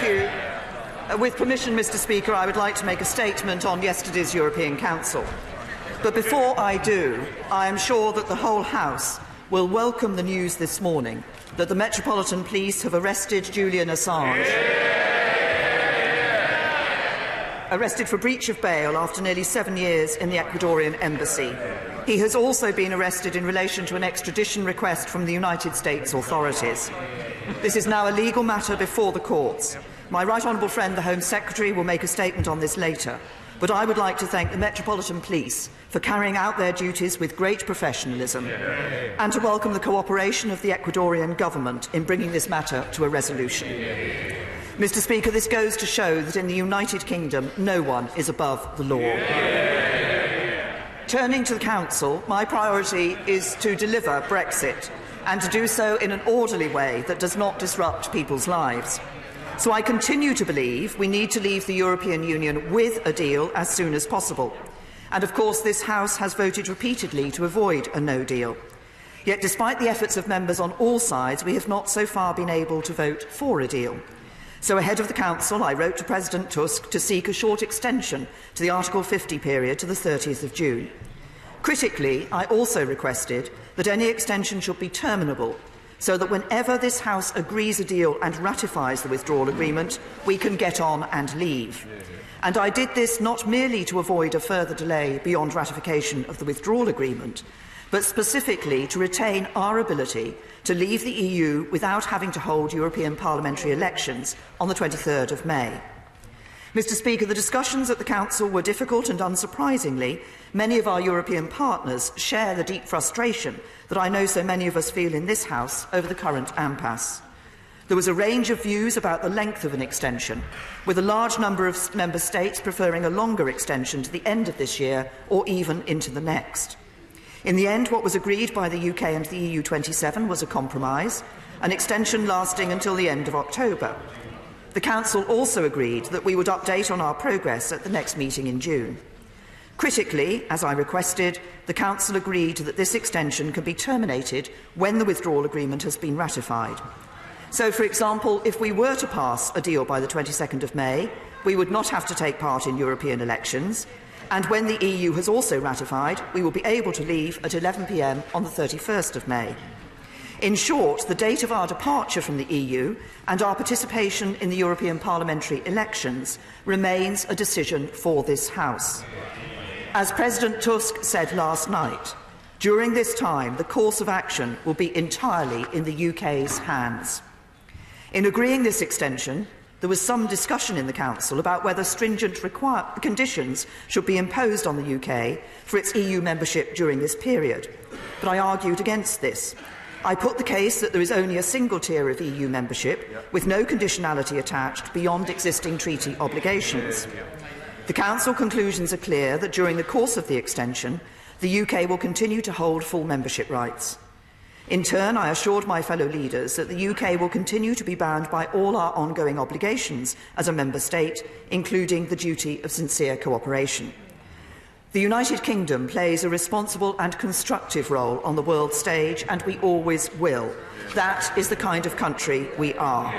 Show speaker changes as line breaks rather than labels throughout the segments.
you. With permission, Mr. Speaker, I would like to make a statement on yesterday's European Council. But before I do, I am sure that the whole House will welcome the news this morning that the Metropolitan Police have arrested Julian Assange. Arrested for breach of bail after nearly 7 years in the Ecuadorian embassy. He has also been arrested in relation to an extradition request from the United States authorities. This is now a legal matter before the courts. My right honourable friend, the Home Secretary, will make a statement on this later, but I would like to thank the Metropolitan Police for carrying out their duties with great professionalism and to welcome the cooperation of the Ecuadorian government in bringing this matter to a resolution. Mr. Speaker, this goes to show that in the United Kingdom no one is above the law. Turning to the Council, my priority is to deliver Brexit and to do so in an orderly way that does not disrupt people's lives. So I continue to believe we need to leave the European Union with a deal as soon as possible. And of course this House has voted repeatedly to avoid a no deal. Yet despite the efforts of members on all sides, we have not so far been able to vote for a deal. So ahead of the Council, I wrote to President Tusk to seek a short extension to the Article 50 period to the 30th of June. Critically, I also requested that any extension should be terminable, so that whenever this House agrees a deal and ratifies the withdrawal agreement, we can get on and leave. And I did this not merely to avoid a further delay beyond ratification of the withdrawal agreement, but specifically to retain our ability to leave the EU without having to hold European parliamentary elections on the 23rd of May. Mr. Speaker, the discussions at the Council were difficult and, unsurprisingly, many of our European partners share the deep frustration that I know so many of us feel in this House over the current impasse. There was a range of views about the length of an extension, with a large number of member states preferring a longer extension to the end of this year or even into the next. In the end, what was agreed by the UK and the EU27 was a compromise, an extension lasting until the end of October. The Council also agreed that we would update on our progress at the next meeting in June. Critically, as I requested, the Council agreed that this extension can be terminated when the withdrawal agreement has been ratified. So, for example, if we were to pass a deal by the 22nd of May, we would not have to take part in European elections, and when the EU has also ratified, we will be able to leave at 11 p.m. on the 31st of May. In short, the date of our departure from the EU and our participation in the European parliamentary elections remains a decision for this House. As President Tusk said last night, during this time the course of action will be entirely in the UK's hands. In agreeing this extension, there was some discussion in the Council about whether stringent conditions should be imposed on the UK for its EU membership during this period, but I argued against this. I put the case that there is only a single tier of EU membership with no conditionality attached beyond existing treaty obligations. The Council conclusions are clear that during the course of the extension, the UK will continue to hold full membership rights. In turn, I assured my fellow leaders that the UK will continue to be bound by all our ongoing obligations as a member state, including the duty of sincere cooperation. The United Kingdom plays a responsible and constructive role on the world stage, and we always will. That is the kind of country we are.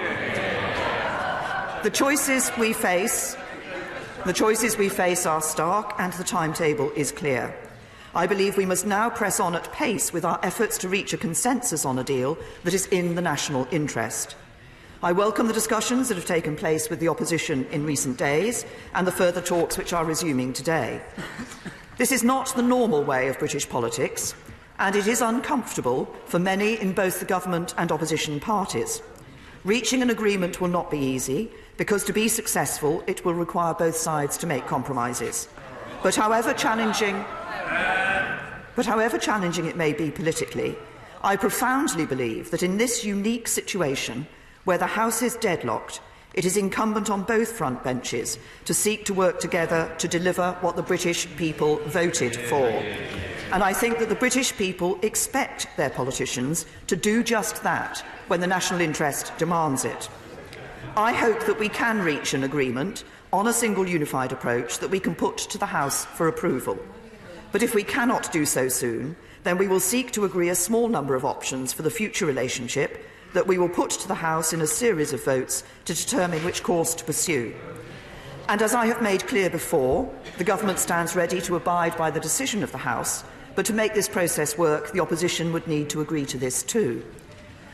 The choices we face are stark, and the timetable is clear. I believe we must now press on at pace with our efforts to reach a consensus on a deal that is in the national interest. I welcome the discussions that have taken place with the opposition in recent days and the further talks which are resuming today. This is not the normal way of British politics, and it is uncomfortable for many in both the government and opposition parties. Reaching an agreement will not be easy, because to be successful it will require both sides to make compromises. But however challenging it may be politically, I profoundly believe that in this unique situation, where the House is deadlocked, it is incumbent on both front benches to seek to work together to deliver what the British people voted for. And I think that the British people expect their politicians to do just that when the national interest demands it. I hope that we can reach an agreement on a single unified approach that we can put to the House for approval. But if we cannot do so soon, then we will seek to agree a small number of options for the future relationship, that we will put to the House in a series of votes to determine which course to pursue. And as I have made clear before, the Government stands ready to abide by the decision of the House, but to make this process work, the opposition would need to agree to this too.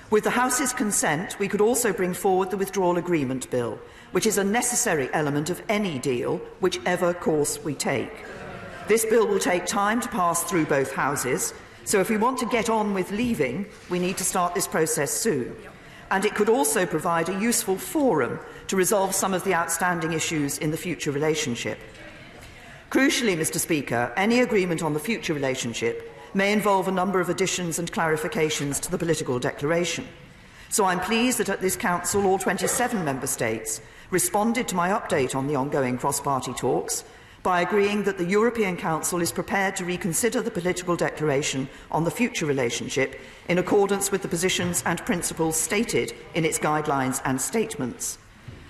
With the House's consent, we could also bring forward the Withdrawal Agreement Bill, which is a necessary element of any deal, whichever course we take. This bill will take time to pass through both houses, so if we want to get on with leaving, we need to start this process soon. And it could also provide a useful forum to resolve some of the outstanding issues in the future relationship. Crucially, Mr. Speaker, any agreement on the future relationship may involve a number of additions and clarifications to the political declaration. So I'm pleased that at this Council all 27 Member States responded to my update on the ongoing cross-party talks by agreeing that the European Council is prepared to reconsider the political declaration on the future relationship in accordance with the positions and principles stated in its guidelines and statements.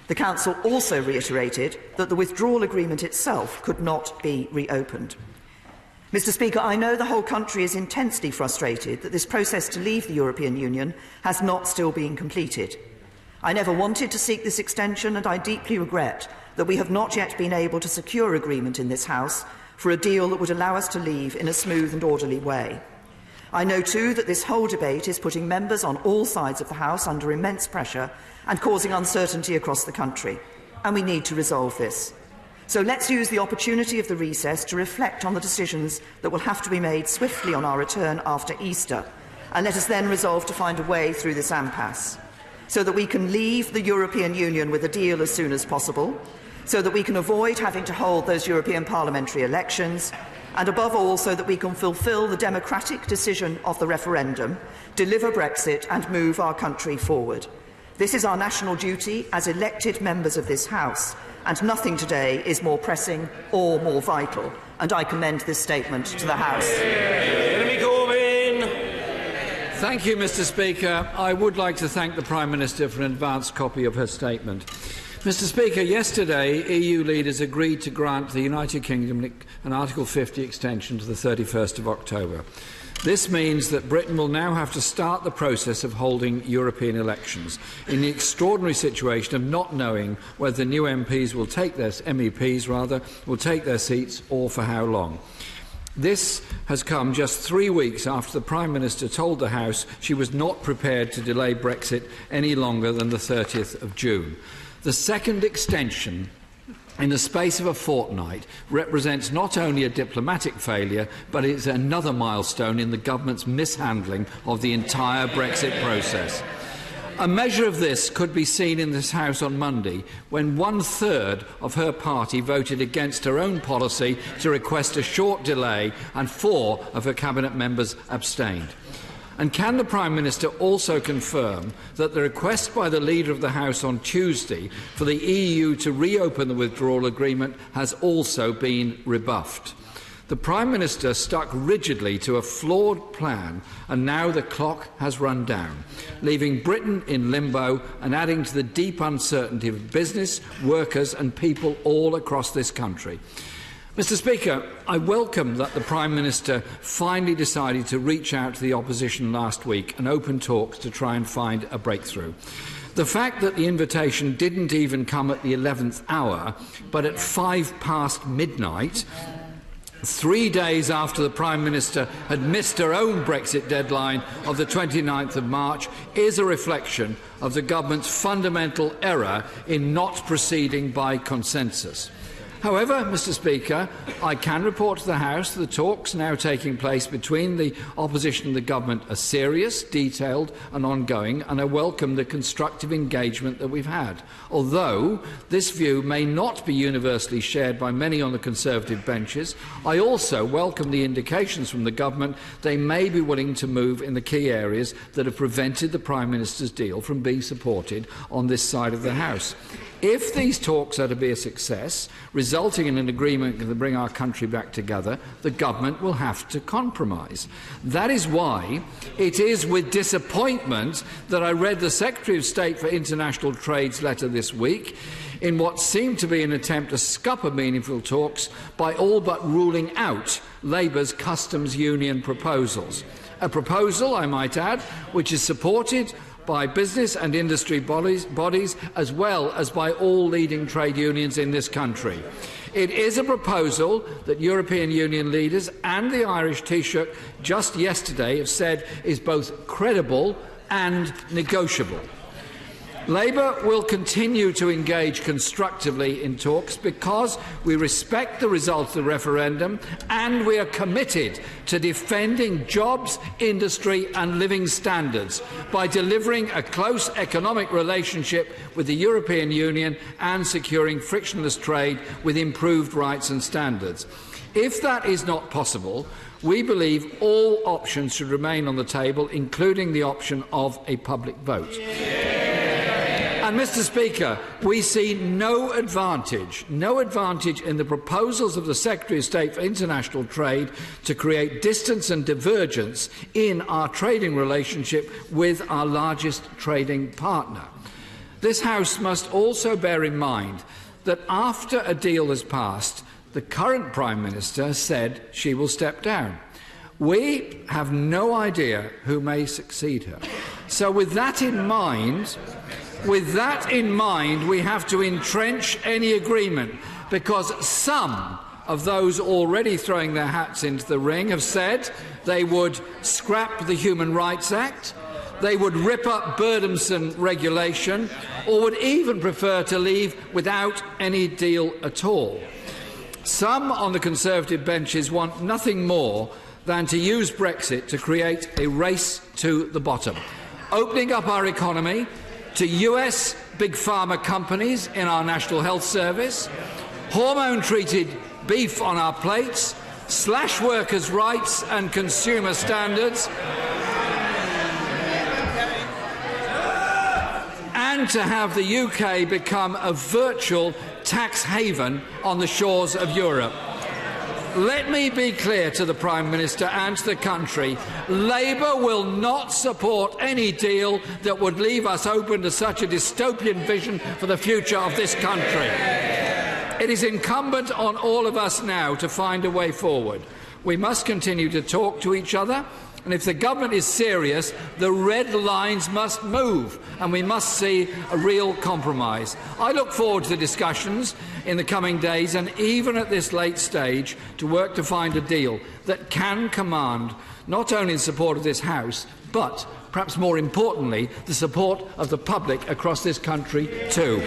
The Council also reiterated that the withdrawal agreement itself could not be reopened. Mr. Speaker, I know the whole country is intensely frustrated that this process to leave the European Union has not still been completed. I never wanted to seek this extension, and I deeply regret that we have not yet been able to secure agreement in this House for a deal that would allow us to leave in a smooth and orderly way. I know too that this whole debate is putting members on all sides of the House under immense pressure and causing uncertainty across the country, and we need to resolve this. So let's use the opportunity of the recess to reflect on the decisions that will have to be made swiftly on our return after Easter, and let us then resolve to find a way through this impasse, so that we can leave the European Union with a deal as soon as possible, so that we can avoid having to hold those European parliamentary elections, and above all, so that we can fulfil the democratic decision of the referendum, deliver Brexit and move our country forward. This is our national duty as elected members of this House, and nothing today is more pressing or more vital. And I commend this statement to the House.
Thank you, Mr. Speaker. I would like to thank the Prime Minister for an advance copy of her statement. Mr. Speaker, yesterday EU leaders agreed to grant the United Kingdom an Article 50 extension to the 31st of October. This means that Britain will now have to start the process of holding European elections in the extraordinary situation of not knowing whether new MEPs will take their seats or for how long. This has come just 3 weeks after the Prime Minister told the House she was not prepared to delay Brexit any longer than the 30th of June. The second extension in the space of a fortnight represents not only a diplomatic failure, but it is another milestone in the government's mishandling of the entire Brexit process. A measure of this could be seen in this House on Monday, when 1/3 of her party voted against her own policy to request a short delay and 4 of her cabinet members abstained. And can the Prime Minister also confirm that the request by the Leader of the House on Tuesday for the EU to reopen the withdrawal agreement has also been rebuffed? The Prime Minister stuck rigidly to a flawed plan, and now the clock has run down, leaving Britain in limbo and adding to the deep uncertainty of business, workers and people all across this country. Mr. Speaker, I welcome that the Prime Minister finally decided to reach out to the opposition last week and open talks to try and find a breakthrough. The fact that the invitation didn't even come at the 11th hour, but at 5 past midnight, 3 days after the Prime Minister had missed her own Brexit deadline of the 29th of March, is a reflection of the government's fundamental error in not proceeding by consensus. However, Mr. Speaker, I can report to the House that the talks now taking place between the opposition and the government are serious, detailed and ongoing, and I welcome the constructive engagement that we've had. Although this view may not be universally shared by many on the Conservative benches, I also welcome the indications from the government they may be willing to move in the key areas that have prevented the Prime Minister's deal from being supported on this side of the House. If these talks are to be a success, resulting in an agreement that will bring our country back together, the government will have to compromise. That is why it is with disappointment that I read the Secretary of State for International Trade's letter this week, in what seemed to be an attempt to scupper meaningful talks by all but ruling out Labour's customs union proposals. A proposal, I might add, which is supported by business and industry bodies as well as by all leading trade unions in this country. It is a proposal that European Union leaders and the Irish Taoiseach just yesterday have said is both credible and negotiable. Labour will continue to engage constructively in talks because we respect the result of the referendum and we are committed to defending jobs, industry and living standards by delivering a close economic relationship with the European Union and securing frictionless trade with improved rights and standards. If that is not possible, we believe all options should remain on the table, including the option of a public vote. And, Mr. Speaker, we see no advantage in the proposals of the Secretary of State for International Trade to create distance and divergence in our trading relationship with our largest trading partner. This House must also bear in mind that after a deal has passed, the current Prime Minister said she will step down. We have no idea who may succeed her. So with that in mind, we have to entrench any agreement, because some of those already throwing their hats into the ring have said they would scrap the Human Rights Act, they would rip up burdensome regulation, or would even prefer to leave without any deal at all. Some on the Conservative benches want nothing more than to use Brexit to create a race to the bottom, opening up our economy to US big pharma companies in our National Health Service, hormone-treated beef on our plates, slash workers' rights and consumer standards, and to have the UK become a virtual tax haven on the shores of Europe. Let me be clear to the Prime Minister and to the country. Labour will not support any deal that would leave us open to such a dystopian vision for the future of this country. It is incumbent on all of us now to find a way forward. We must continue to talk to each other, and if the government is serious, the red lines must move, and we must see a real compromise. I look forward to the discussions in the coming days, and even at this late stage, to work to find a deal that can command not only the support of this House, but, perhaps more importantly, the support of the public across this country too.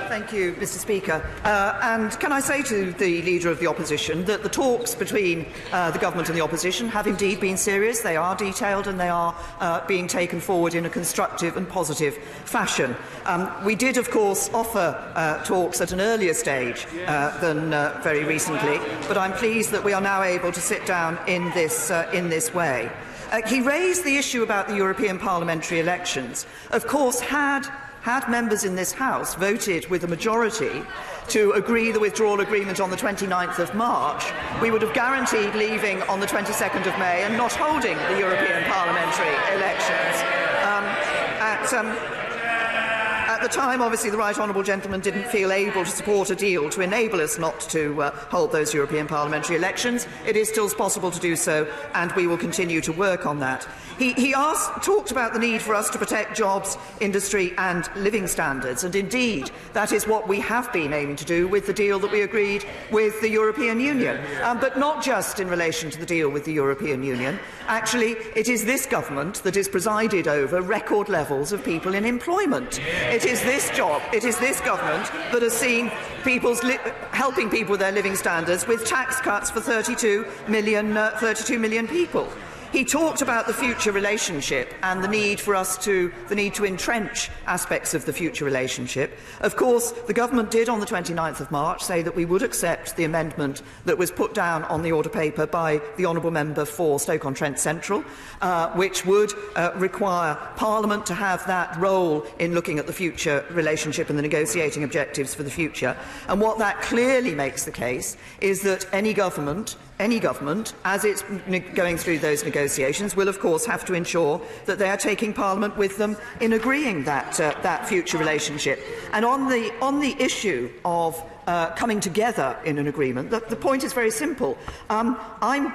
Thank you, Mr. Speaker. And can I say to the Leader of the Opposition that the talks between the Government and the Opposition have indeed been serious. They are detailed and they are being taken forward in a constructive and positive fashion. We did, of course, offer talks at an earlier stage than very recently, but I'm pleased that we are now able to sit down in this way. He raised the issue about the European parliamentary elections. Of course, had members in this House voted with a majority to agree the withdrawal agreement on the 29th of March, we would have guaranteed leaving on the 22nd of May and not holding the European parliamentary elections. At the time, obviously, the Right Honourable Gentleman didn't feel able to support a deal to enable us not to hold those European parliamentary elections. It is still possible to do so, and we will continue to work on that. He talked about the need for us to protect jobs, industry and living standards, and indeed that is what we have been aiming to do with the deal that we agreed with the European Union. But not just in relation to the deal with the European Union. Actually, it is this government that has presided over record levels of people in employment. It is this government that has seen helping people with their living standards with tax cuts for 32 million people. He talked about the future relationship and the need to entrench aspects of the future relationship. Of course, the government did on the 29th of March say that we would accept the amendment that was put down on the order paper by the honourable member for Stoke-on-Trent Central, which would require Parliament to have that role in looking at the future relationship and the negotiating objectives for the future. And what that clearly makes the case is that any government, as it's going through those negotiations, will of course have to ensure that they are taking Parliament with them in agreeing that future relationship. And on the issue of coming together in an agreement, the point is very simple. I'm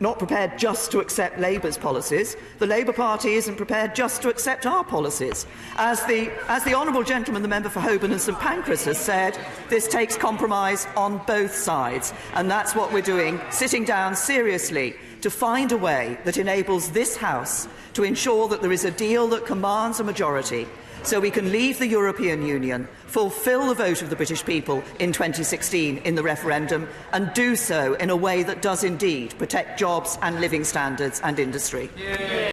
not prepared just to accept Labour's policies. The Labour Party isn't prepared just to accept our policies. As the honourable gentleman, the member for Holborn and St Pancras, has said, this takes compromise on both sides, and that's what we're doing, sitting down seriously to find a way that enables this House to ensure that there is a deal that commands a majority, so we can leave the European Union, fulfil the vote of the British people in 2016 in the referendum, and do so in a way that does indeed protect jobs and living standards and industry. Yeah.